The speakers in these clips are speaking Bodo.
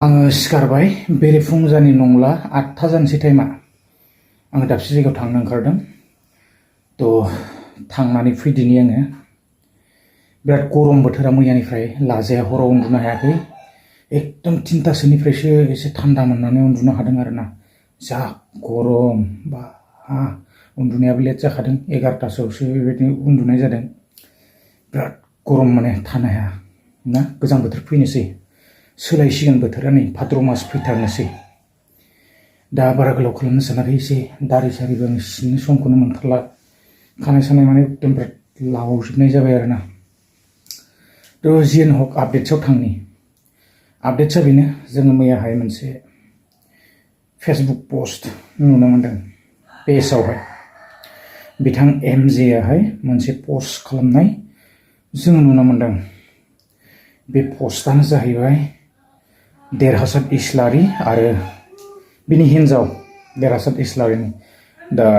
आङो सिखारबाय बेरेफुंजानि नंला 8था जानोसै टाइमा आङो दाबसे जायगायाव थांनो ओंखारदों थांनानै फैदिनि आङो बिराद गरम बोथोरा मैयानिफ्राय लाजाया हराव उन्दुनो हायाखै एकदम 3थासोनिफ्रायसो एसे थान्दा मोननानै उन्दुनो हादों आरोना जा गरम बा उन्दुनायाबो लेट जाखादों 11थासोआवसो बेबायदिनो उन्दुनाय जादों बिराद गरम माने थानो हाया ना गोजां बोथोर फैनोसै सोलायसिगोन बोथोरा नै भाद्र मास फैथारनोसै दा बारा गोलाव खालामनो सानाखै एसे दारि सारिबो आं सिननो समखौनो मोनथारला खानाय सानाय माने एकदम बिराद लावजोबनाय जाबाय आरोना जियानो हक आपडेट्सआव थांनि आपडेट्सआ बेनो जोङो मैयाहाय मोनसे फेसबुक पस्ट नुनो मोनदों पेजआवहाय बिथां एमजे आहाय मोनसे पस्ट खालामनाय जोङो नुनो मोनदों बे पस्टआनो जाहैबाय देरहासात इस्लारि आरो बिनि हिन्जाव देरहासात इस्लारिनि दा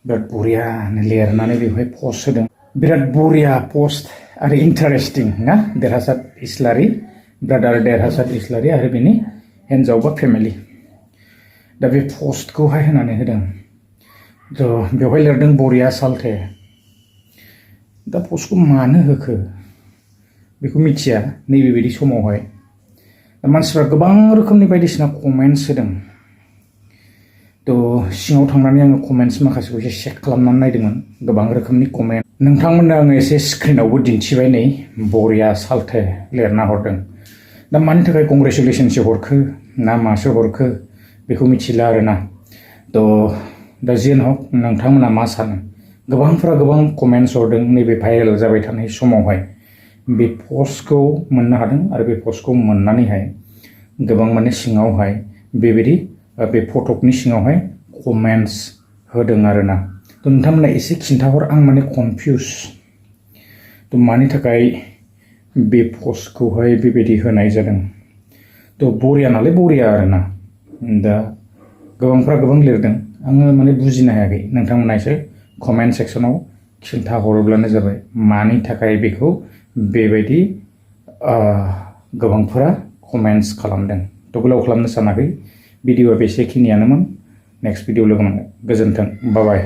बिराद बरियानो लिरनानै बेवहाय पस्ट होदों बिराद बरिया पस्ट आरो इन्टारेस्टिं ना देरहासात इस्लारि ब्रादार देरहासात इस्लारि आरो बिनि हिन्जाव बा फेमिलि दा बे पस्टखौहाय होनानै होदों बेवहाय लिरदों बरिया सालथे दा पस्टखौ मानो होखो बेखौ मिथिया नैबेबायदि समावहाय मानसिफ्रा गोबां रोखोमनि बायदिसिना कमेन्ट्स होदों सिङाव थांनानै आङो कमेन्ट्स माखासेखौ एसे चेक खालामनानै नायदोंमोन गोबां रोखोमनि कमेन्ट नोंथांमोननो आङो एसे स्क्रिनावबो दिन्थिबाय नै बरिया सालथे लिरना हरदों दा मानि थाखाय कंग्रेचुलेसनसो हरखो ना मासो हरखो बेखौ मिथिला आरोना दा जियानो हक नोंथांमोना मा सानो गोबांफ्रा गोबां कमेन्ट्स हरदों नैबे भाइरेल जाबाय थानाय समावहाय बे पस्टखौ मोननो हादों आरो बे पस्टखौ मोननानैहाय गोबां माने सिङावहाय बेबायदि बे फटकनि सिङावहाय कमेन्ट्स होदों आरोना नोंथांमोना एसे खिन्थाहर आं माने कनफिउस मानि थाखाय बे पस्टखौहाय बेबायदि होनाय जादों बरिया नालाय बरिया आरोना दा गोबांफ्रा गोबां लिरदों आङो माने बुजिनो हायाखै नोंथांमोना एसे कमेन्ट सेक्सनाव खिन्थाहरोब्लानो जाबाय मानि थाखाय बेखौ बेबायदि गोबांफोरा कमेन्ट्स खालामदों गोलाव खालामनो सानाखै भिडिअआ बेसेखिनियानोमोन नेक्स्ट भिडिअ लोगो मोनगोन गोजोन्थों बाय बाय